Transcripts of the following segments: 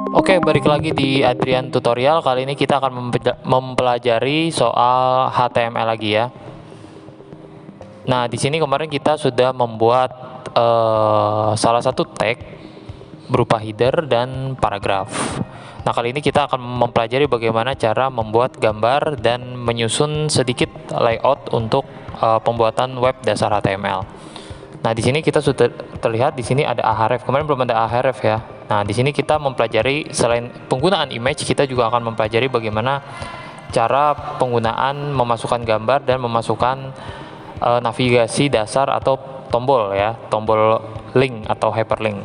Oke, balik lagi di Adrian Tutorial. Kali ini kita akan mempelajari soal HTML lagi ya. Nah, di sini kemarin kita sudah membuat salah satu tag berupa header dan paragraf. Nah, kali ini kita akan mempelajari bagaimana cara membuat gambar dan menyusun sedikit layout untuk pembuatan web dasar HTML. Nah, di sini kita sudah terlihat di sini ada ahref. Kemarin belum ada ahref ya. Nah, di sini kita mempelajari selain penggunaan image, kita juga akan mempelajari bagaimana cara penggunaan memasukkan gambar dan memasukkan navigasi dasar atau tombol ya, tombol link atau hyperlink.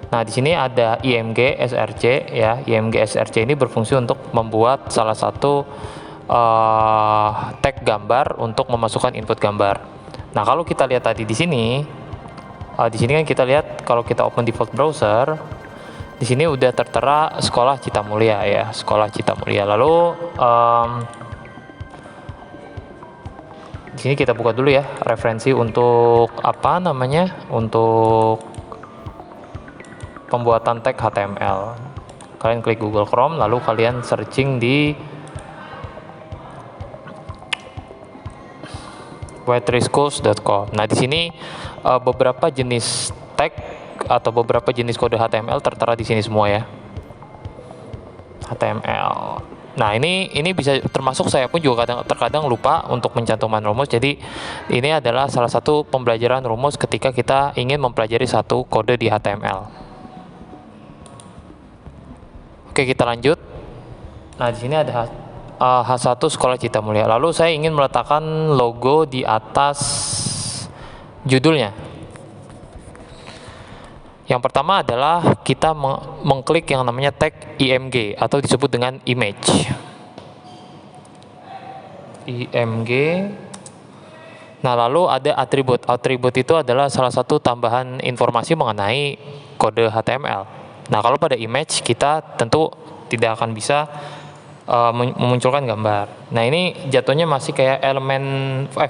Nah, di sini ada IMG SRC ya. IMG SRC ini berfungsi untuk membuat salah satu tag gambar untuk memasukkan input gambar. Nah, kalau kita lihat tadi di sini kan kita lihat kalau kita open default browser, di sini udah tertera Sekolah Cita Mulia ya, Sekolah Cita Mulia. Lalu di sini kita buka dulu ya referensi untuk untuk pembuatan tag HTML. Kalian klik Google Chrome, lalu kalian searching di wetreschools.com. Nah, di sini beberapa jenis tag atau beberapa jenis kode HTML tertera di sini semua ya. HTML. Nah, ini bisa termasuk saya pun juga terkadang lupa untuk mencantumkan rumus. Jadi, ini adalah salah satu pembelajaran rumus ketika kita ingin mempelajari satu kode di HTML. Oke, kita lanjut. Nah, di sini ada H1 Sekolah Cita Mulia. Lalu saya ingin meletakkan logo di atas judulnya. Yang pertama adalah kita mengklik yang namanya tag IMG atau disebut dengan image. IMG. Nah, lalu ada atribut. Atribut itu adalah salah satu tambahan informasi mengenai kode HTML. Nah, kalau pada image kita tentu tidak akan bisa memunculkan gambar. Nah, ini jatuhnya masih kayak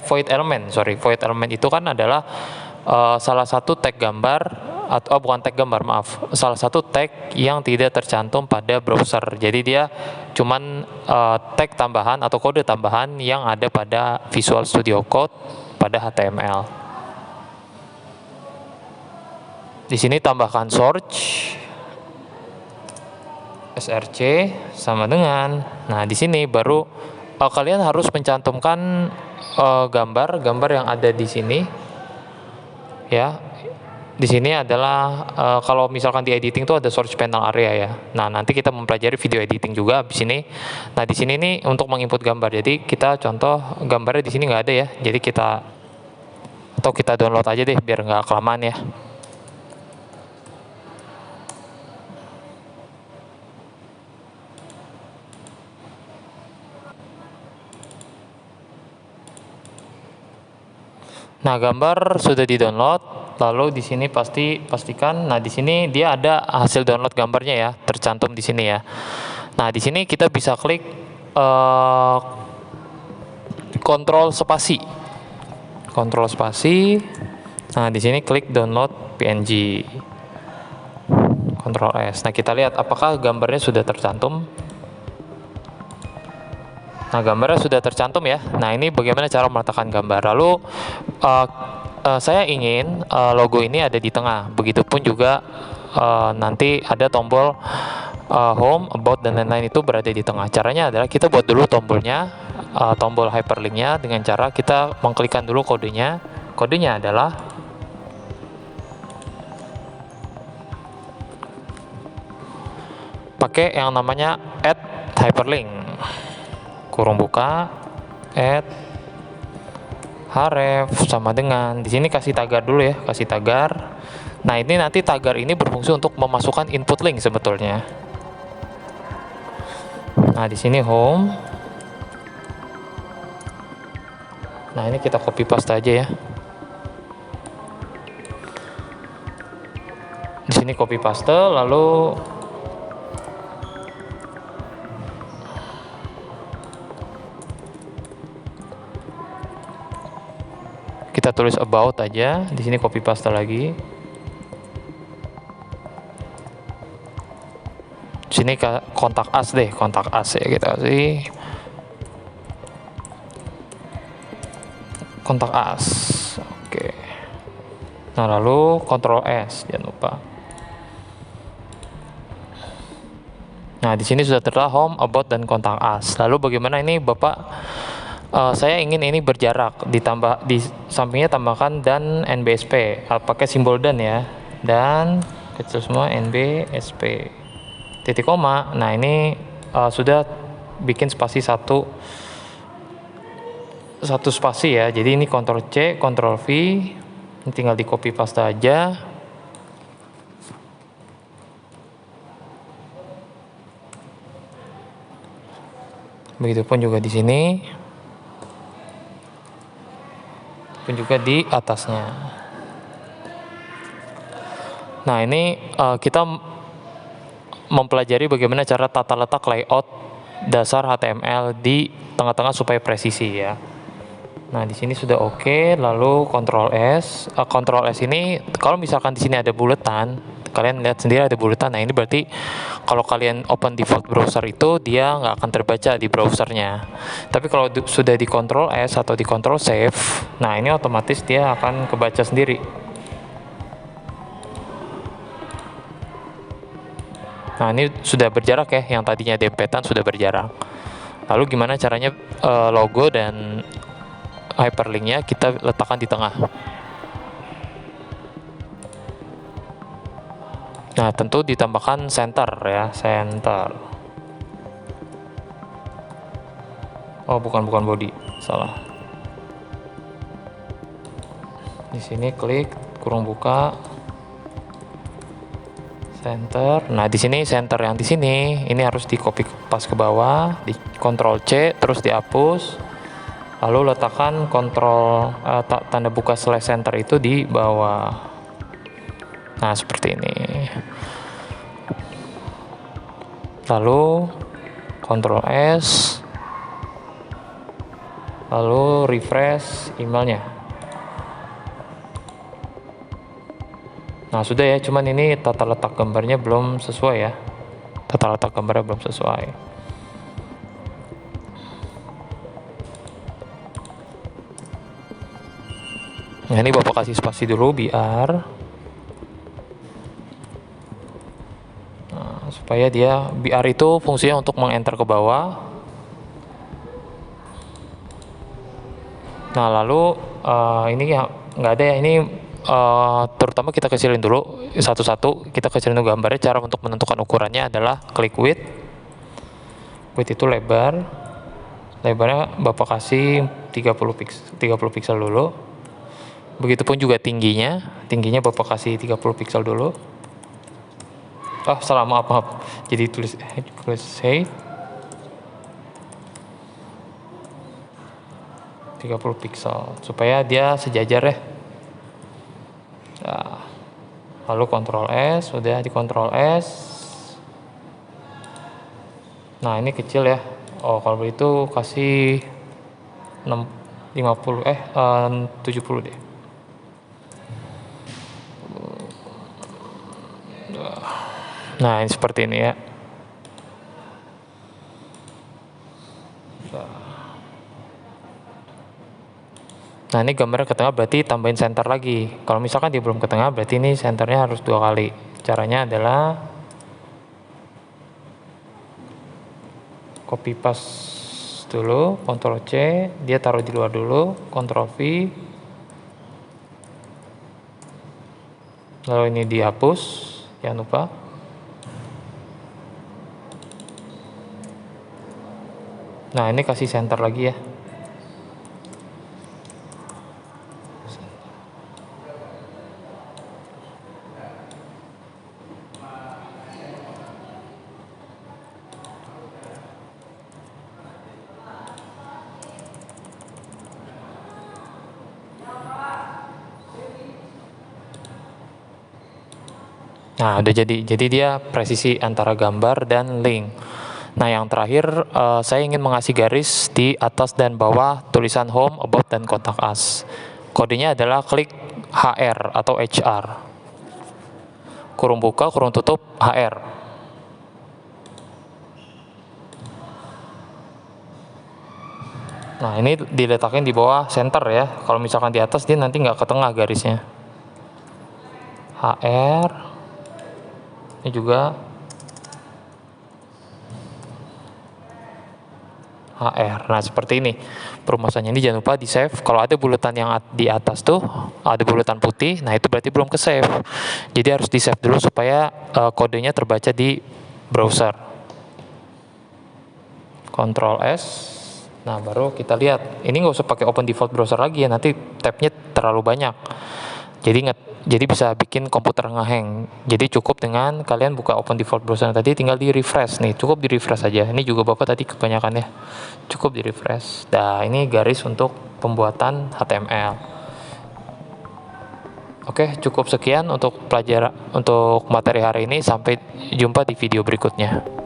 void element. Void element itu kan adalah salah satu tag gambar atau bukan tag gambar, maaf. Salah satu tag yang tidak tercantum pada browser. Jadi dia cuman tag tambahan atau kode tambahan yang ada pada Visual Studio Code pada HTML. Di sini tambahkan search SRC sama dengan. Nah, di sini baru kalian harus mencantumkan gambar yang ada di sini. Ya. Di sini adalah kalau misalkan di editing itu ada source panel area ya. Nah, nanti kita mempelajari video editing juga di sini. Nah, di sini nih untuk menginput gambar. Jadi kita contoh gambarnya di sini nggak ada ya. Jadi kita download aja deh biar nggak kelamaan ya. Nah, gambar sudah di-download, lalu di sini pastikan. Nah, di sini dia ada hasil download gambarnya ya, tercantum di sini ya. Nah, di sini kita bisa klik kontrol spasi. Kontrol spasi. Nah, di sini klik download PNG. Kontrol S. Nah, kita lihat apakah gambarnya sudah tercantum. Nah, gambarnya sudah tercantum ya. Nah, ini bagaimana cara meletakkan gambar. Lalu saya ingin logo ini ada di tengah. Begitupun juga nanti ada tombol home, about, dan lain-lain itu berada di tengah. Caranya adalah kita buat dulu tombolnya, tombol hyperlinknya dengan cara kita mengklikkan dulu kodenya. Kodenya adalah pakai yang namanya add hyperlink. Kurung buka, add href sama dengan. Di sini kasih tagar dulu ya, kasih tagar. Nah, ini nanti tagar ini berfungsi untuk memasukkan input link sebetulnya. Nah, di sini home. Nah, ini kita copy paste aja ya. Di sini copy paste, lalu kita tulis about aja. Di sini copy paste lagi. Sini ke kontak as deh, kontak as ya kita sih. Kontak as. Oke. Nah, lalu Ctrl S, jangan lupa. Nah, di sini sudah tertera home, about, dan kontak us. Lalu bagaimana ini Bapak? Saya ingin ini berjarak, ditambah di sampingnya tambahkan dan NBSP. Pakai simbol dan ya. Dan kecil semua NBSP. Titik koma. Nah, ini sudah bikin spasi satu spasi ya. Jadi ini Ctrl C, Ctrl V. Ini tinggal di copy paste aja. Begitupun juga di sini. Pun juga di atasnya. Nah, ini kita mempelajari bagaimana cara tata letak layout dasar HTML di tengah-tengah supaya presisi ya. Nah, di sini sudah oke. Lalu Ctrl S. Ctrl S ini kalau misalkan di sini ada buletan, kalian lihat sendiri ada buletan. Nah, ini berarti kalau kalian open default browser itu dia nggak akan terbaca di browsernya. Tapi kalau sudah di Ctrl S atau di Ctrl Save, nah ini otomatis dia akan kebaca sendiri. Nah, ini sudah berjarak ya, yang tadinya dempetan sudah berjarak. Lalu gimana caranya logo dan hyperlinknya kita letakkan di tengah. Nah, tentu ditambahkan center ya, center. Oh, bukan body, salah. Di sini klik kurung buka center. Nah, di sini center yang di sini ini harus di copy paste ke bawah, di Ctrl C terus dihapus. Lalu letakkan tanda buka slash center itu di bawah. Nah, seperti ini. Lalu Ctrl S. Lalu refresh emailnya. Nah, sudah ya, cuman ini tata letak gambarnya belum sesuai ya. Tata letak gambarnya belum sesuai. Nah, ini Bapak kasih spasi dulu biar supaya dia BR itu fungsinya untuk mengenter ke bawah. Nah, lalu ini nggak ada ya, ini terutama kita kecilin dulu satu-satu, kita kecilin dulu gambarnya. Cara untuk menentukan ukurannya adalah klik width itu lebarnya Bapak kasih 30 pixel dulu. Begitupun juga tingginya Bapak kasih 30 pixel dulu. Salah, maaf. Jadi tulis height 30 pixel supaya dia sejajar ya. Nah, lalu Ctrl S, sudah di Ctrl S. Nah, ini kecil ya. Kalau begitu kasih 70 deh. Nah, ini seperti ini ya. Nah, ini gambarnya ke tengah, berarti tambahin center lagi. Kalau misalkan dia belum ke tengah, berarti ini centernya harus 2 kali. Caranya adalah copy paste dulu, Ctrl C, dia taruh di luar dulu, Ctrl V. Lalu ini dihapus, jangan lupa. Nah, ini kasih center lagi ya. Nah, udah jadi dia presisi antara gambar dan link. Nah, yang terakhir saya ingin mengasih garis di atas dan bawah tulisan home, about, dan kontak us. Kodenya adalah klik HR atau HR. Kurung buka, kurung tutup, HR. Nah, ini diletakin di bawah center ya. Kalau misalkan di atas dia nanti nggak ke tengah garisnya. HR. Ini juga HR. Nah, seperti ini perumusannya. Ini jangan lupa di save. Kalau ada bulatan yang di atas tuh, ada bulatan putih, nah itu berarti belum ke save. Jadi harus di save dulu supaya kodenya terbaca di browser. Ctrl S. Nah, baru kita lihat. Ini nggak usah pakai open default browser lagi ya, nanti tabnya terlalu banyak. Jadi bisa bikin komputer ngehang. Jadi cukup dengan kalian buka open default browser tadi, tinggal di refresh nih, cukup di refresh aja. Ini juga Bapak tadi kebanyakan ya. Cukup di refresh. Nah, ini garis untuk pembuatan HTML. Oke, cukup sekian untuk materi hari ini. Sampai jumpa di video berikutnya.